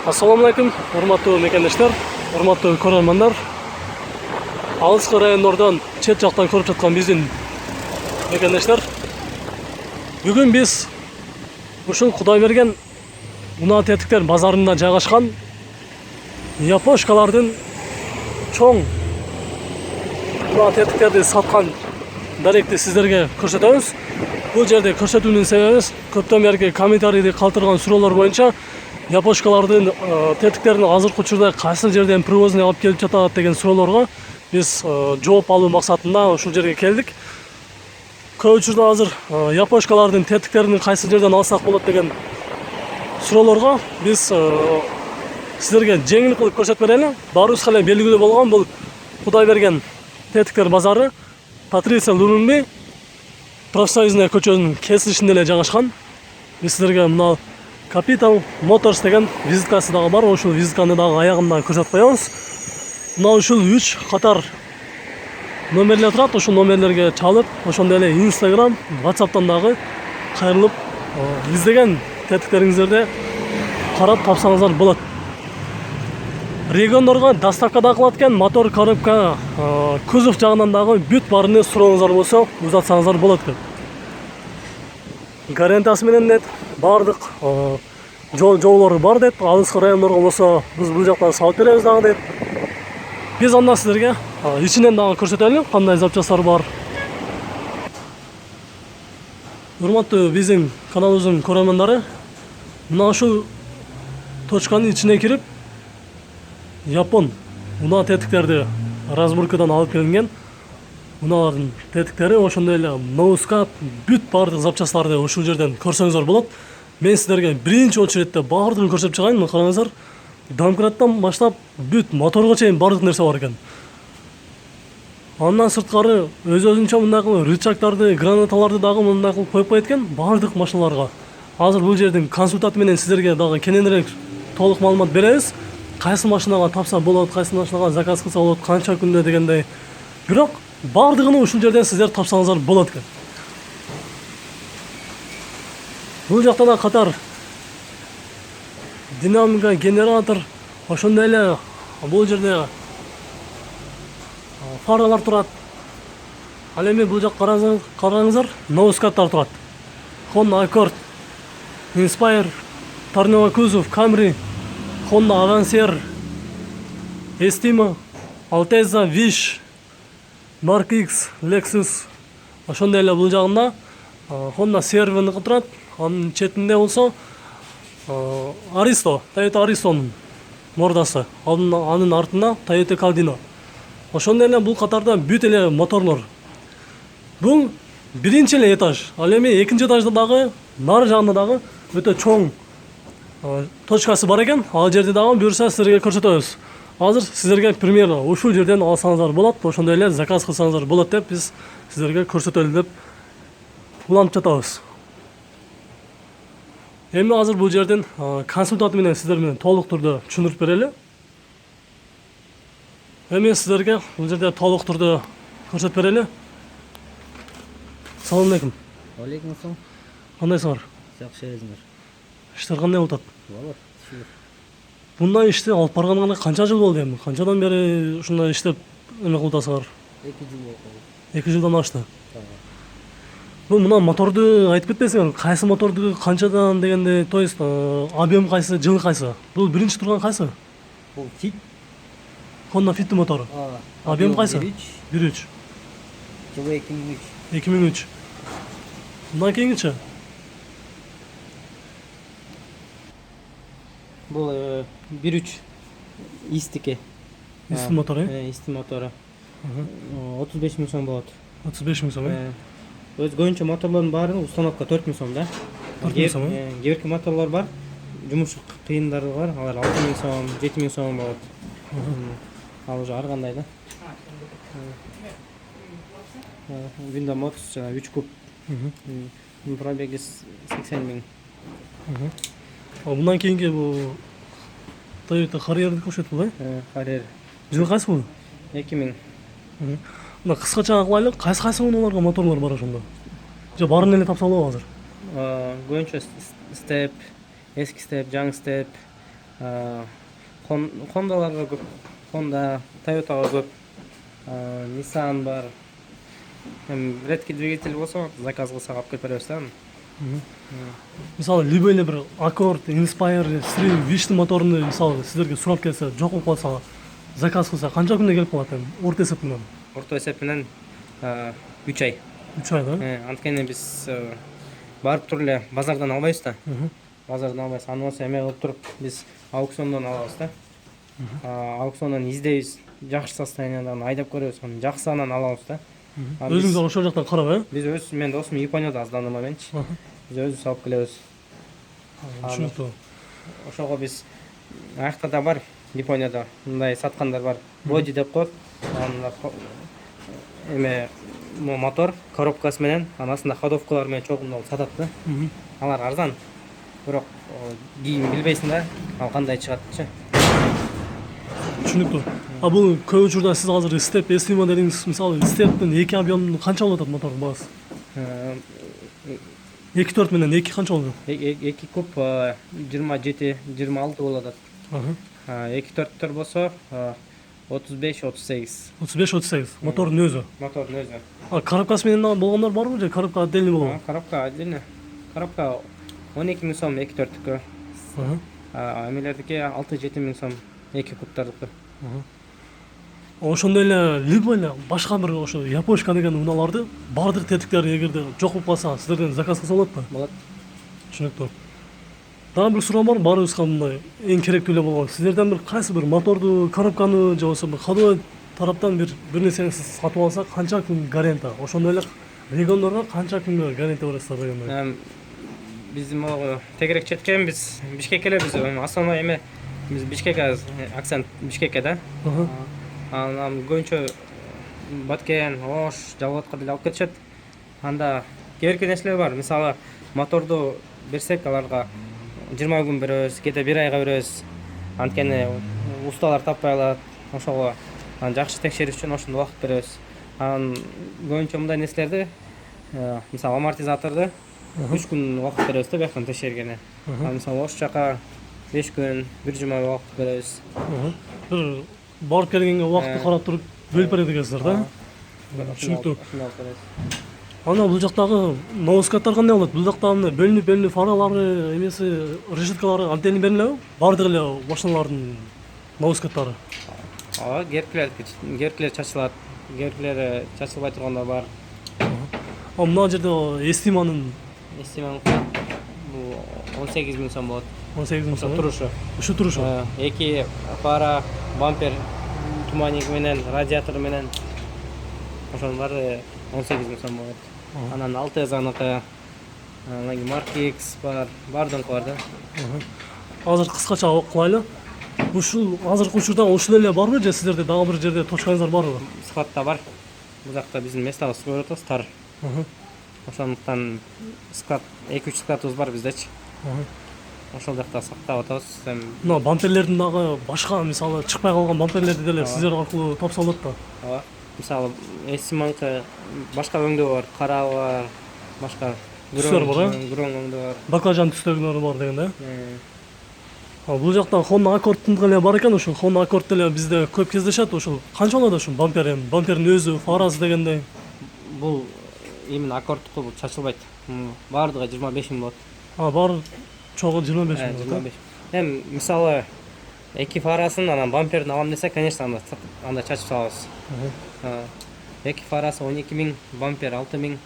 Assalamu alaikum, урматтуу мекендештер, урматтуу көрөрмандар. Алыскы райондордон, чет жактан көрүп жаткан биздин мекендештер. Бүгүн биз ушул Кудай берген унаа тетиктер базарында жайгашкан япошкалардын чоң унаа тетиктерди саткан даректи сиздерге көрсөтөбүз. Бул жерде көрсөтүүнүн себеби көптөн берки комментарийди калтырган суроолор боюнча япошкалардын тетиктерин азыркы учурда кайсы жерден привозный алып келип жатат деген суроолорго биз жооп алуу максатында ушул жерге келдик. Көп учурда азыр япошкалардын тетиктерин кайсы жерден алсак болот деген суроолорго биз сиздерге жеңил кылып көрсөтүп берели. Баарыбызга эле белгилүү болгон бул Кудай берген тетиктер базары Патриция Лумумби профсоюзный көчөнүн кесилишинде эле жайгашкан. Биз сиздерге мына Capital Motors деген визиткасы дагы бар. Ошол визитканы дагы аягында көрсөтүп коебуз. Мына ушул 3 катар номерлер турат. Ошол номерлерге чалып, ошондой эле Instagram, WhatsApp'тан дагы кайрылып, издеген тетиктериңиздерди карап тапсаңыздар болот. Региондорго доставка да кылат экен, мотор, коробка, кузов жагынан дагы бүт баарыны сурооңуздар болсо, узатсаңыздар болот экен. Гарантиясы менен нет, бардык жолдору бар деп, алыскы райондорго болсо биз бул жактан салып беребиз дагы деп. Биз анда сиздерге ичинен дагы көрсөтөлү, кандай запчастар бар. Урматтуу биздин каналыбыздын көрөрмандары, мына ушул точканын ичине кирип, Япон унаа тетиктерди разборкадан алып келинген унаалардын тетиктери, ошондой эле ноускап, бүт бардык запчасттарды ушул жерден көрсөңүздөр болот. Мен сиздерге биринчи очередте бардыгын көрсөтүп чыгайын. Мына караңыздар, домкраттан баштап бүт моторго чейин бардык нерсе бар экен. Андан сырткары өзүнчө мындай кылып рычагдарды, гранаталарды дагы мындай кылып коюп койот экен бардык машиналарга. Азыр бул жердин консультанты менен сиздерге дагы кененирээк толук маалымат беребиз. Кайсы машинага тапса болот, кайсы машинага заказ кылса болот, канча күндө дегендей. Бирок бардыгын ушул жерден сиздер тапсаңыздар болот экен. Бул жакта да катар динамика, генератор, ошондой эле бул жерде фаралар турат. Ал эми бул жак караңыздар, ноускаптар турат. Honda Accord, Inspire, Торнео кузов, Camry, Honda Avancer, Estima, Altezza, Wish, Mark X, Lexus. Ошондой эле бул жагында Honda CR-ны турат. Анын четинде болсо Aristo, Toyota Aristo'нун мордасы. Анын артында Toyota Caldino. Ошондой эле бул катарда бүт эле моторлор. Бул биринчи эле этаж. Ал эми экинчи этажда дагы нары жагында дагы өтө чоң точкасы бар экен. Ал жерде дагы буюрса сиздерге көрсөтөбүз. Азыр сиздерге примерно ушул жерден алсаңыздар болот, ошондой эле заказ кылсаңыздар болот деп биз сиздерге көрсөтөлү деп улантып жатабыз. Эми азыр бул жерден консультант менен сиздер менен толук турда түшүндүрүп берели. Эми сиздерге бул жерде толук турда көрсөтүп берели. Салам алейкум. Алейкум ассалам. Кандайсыңар? Жакшы өзүңөр. Иштер кандай болот? Болот. Мындай ишти алып барганыңа канча жыл болду эми? Канчадан бери ушундай иштеп эме кылып атасыңар? 2 жыл болду. 2 жылдан ашты. Бул мына моторду айтып кетпесиңер, кайсы моторду канчадан дегенде, то есть объем кайсы, жылы кайсы? Бул биринчи турган кайсы? Бул Fit. Honda Fit мотору. Объем кайсы? 1.3. Жылы 2003. 2003. Мындан кийинчи? Бул 1.3 истике. Исти мотору? Исти мотору. 35 миң сом болот. 35 миң сом. Өзгөнчө моторлордун баары установка 4 миң сом да. 4 миң сом. Кээ моторлор бар. Жумуш кыйындары бар. Алар 6 миң сом, 7 миң сом болот. Ал уже ар кандай да. Windows Motors 3 куб. Пробеги 80 миң. Мындан кийинки бул Toyota Harrier'ди көрсөтүп бул, Harrier. Жылы кайсы бул? 2000. Мына кыскача кылайлы, кайсы унааларга моторлор бар ошондо? Же баарын эле тапса болобу азыр? Көбүнчө Step, eski Step, жаңы Step, Хондаларга көп, Honda, Toyotага көп, Nissan бар. Редкий двигатель болсо заказ кылсак алып келип беребиз да. Мисалы любой эле бир Accord, Inspire, Stream, Vision моторунду мисалы сиздерге сурап келсе, жок болуп калса, заказ кылса канча күндө келип калат эми? Орто эсеп менен. Орто эсеп менен 3 ай. 3 ай да? Анткени биз барып туруп эле базардан албайбыз да. Базардан албайбыз. Аны болсо эме кылып туруп биз аукциондон алабыз да. Аукциондон издейбиз, жакшы состояниядагы айдап көрөбүз, аны жакшысынан алабыз да. Өзүңүз ошол жактан карап, Биз өзүбүз, менин досум Японияда аздандырма менчи. Биз өзүбүз алып келебиз. Түшүнүктүү. Ошого биз аякта да бар, Японияда мындай саткандар бар. Боди деп коет. Анда эме мотор коробкасы менен, анасында ходовкалар менен чогулуп сатат да. Алар арзан. Бирок кийин билбейсиң да, ал кандай чыгатчы. Түшүнүктүү. Бул көп учурда сиз азыр степ эстима дедиңиз, мисалы стептин 2 объем канча болуп атат мотордун баасы? 2.4 менен 2 канча болот? 2 куб 27-26 болуп атат. 2.4 болсо 35-38. 35-38. Мотордун өзү. Мотордун өзү. Коробкасы менен болгондор барбы же коробка отдельный болобу? Коробка отдельно. Коробка 12 миң сом 2.4-түкү. Эмелердики 6-7 миң сом 2 кубтардыкы. Ошондой эле либо эле башка бир ошо япошка деген унааларды бардык тетиктери эгерде жок болуп калса, сиздерден заказ кылса болотпу? Болот. Түшүнүктүү. Дагы бир суроом бар, баарыбызга мындай эң керектүү эле болгон. Сиздерден бир кайсы бир моторду, коробканы же болбосо бир ходовой тараптан бир нерсени сиз сатып алсак, канча күн гарантия? Ошондой эле региондорго канча күнгө гарантия бересиздер дегендей. Биз могу тегерек четкен биз Бишкекке эле биз основной эме биз Бишкекке акцент Бишкекке да. Анан көбүнчө Баткен, Ош, Жалгатка деле алып кетишет. Анда кээ-бирки нерселер бар. Мисалы, моторду берсек аларга 20 күн беребиз, кээде 1 айга беребиз. Анткени усталар таппай калат. Ошого жакшы текшериш үчүн ошондо убакыт беребиз. Анан көбүнчө мындай нерселерди, мисалы амортизаторду 3 күн убакыт беребиз да бияктан текшергене. Мисалы Ош жака 5 күн, 1 жума убакыт беребиз. Бир барып келгенге убакытты карап туруп бөлүп берет экенсиздер да? Түшүнүктүү. Ана бул жактагы новоскаттар кандай болот? Бул жакта бөлүнүп фаралары, эмеси, решеткалары отдельно берилеби? Бардык эле машиналардын новоскаттары. Геркилер чачылат, геркилер чачылбай тургандар бар. Мына жерде эстиманын бул 18 миң сом болот. 18 миң сом. Турушу. Ушу турушу. 2 фара, бампер, туманник менен, радиатор менен. Ошонун баары 18 миң сом болот. Анан Алтезаныкы, Mark X бар, бардыңкы бар да. Азыр кыскача кылайлы. Ушул азыркы учурда ушул эле барбы же сиздерде дагы бир жерде точкаңыздар барбы? Складта бар. Бул жакта биздин местабыз көрүп атабыз, тар. Ошондуктан склад 2-3 складыбыз бар биздечи. Ошол жакта сактап атабыз. Мына бамперлердин дагы башка мисалы чыкпай калган бамперлерди деле сиздер аркылуу тапса болот да. Ооба. Мисалы Эстиманкы башка өңдөө бар, кара бар, башка түстөр бар, грон өңдөө бар. Баклажан түстөрүнөр бар деген да. Бул жакта Honda Accord'тун деле бар экен, ошол Honda Accord деле бизде көп кездешет. Ошол канча болот ошол бампер, бампердин өзү, фарасы дегендей. Бул именно Accord'туку бул чачылбайт. Бардыгы 25 миң болот. Бар чогу 25 миң болот. Эми мисалы 2 фарасын анан бампердин алам десек, конечно, анда чачып салабыз. 2 фарасы 12 миң, бампер 6 миң.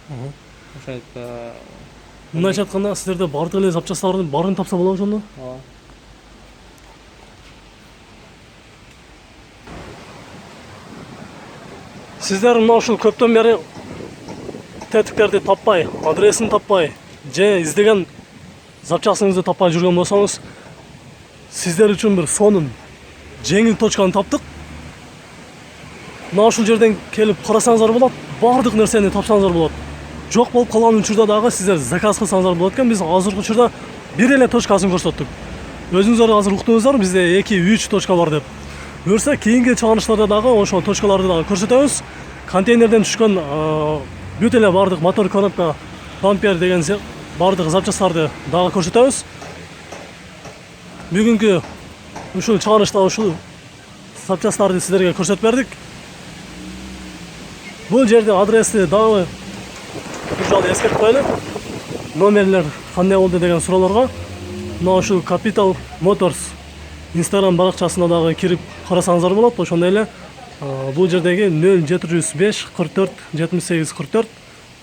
Ошо Мындайча айтканда сиздерде бардык эле запчастардын баарын тапса болобу ошондо? Ооба. Сиздер мына ушул көптөн бери тетиктерди таппай, адресин таппай, же издеген запчастыңызды таппай жүргөн болсоңуз, сиздер үчүн бир сонун жеңил точканы таптык. Мына ушул жерден келип карасаңыздар болот, бардык нерсени тапсаңыздар болот. Жок болуп калган учурда дагы сиздер заказ кылсаңыздар болот экен. Биз азыркы учурда бир эле точкасын көрсөттүк. Өзүңүздөр азыр уктуңуздар, бизде 2-3 точка бар деп. Буюрса кийинки чыгарылыштарда дагы ошол точкаларды дагы көрсөтөбүз. Контейнерден түшкөн бүт эле бардык мотор, коробка, бампер деген бардык запчастарды дагы көрсөтөбүз. бүгүнкү ушул чыгарышта ушул запчасттарды силерге көрсөтүп бердик. Бул жерде адрести дагы бир жолу эскертип коелу. Номерлер кандай болду деген суроолорго мына ушул Capital Motors Instagram баракчасына дагы кирип карасаңыздар болот. Ошондой эле бул жердеги 0705 44 78 44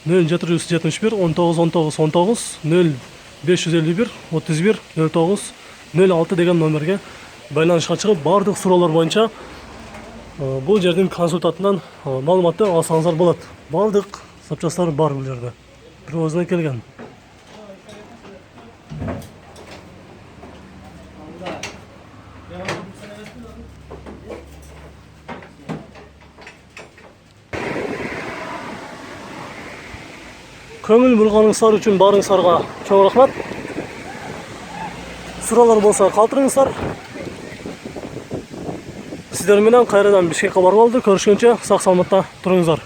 0771 19 19 19 0551 31 09 06 деген номерге байланышка чыгып баардык суроолор боюнча бул жердин консультантынан маалыматты алсаңыздар болот. Баардык запчасттар бар бул жерде. Привоздан келген. Көңүл бурганыңыздар үчүн барыңыздарга чоң рахмат. Суроолор болсо калтырыңыздар. Сиздер менен кайрадан Бишкекке барып алды. Көрүшкөнчө сак саламатта туруңуздар.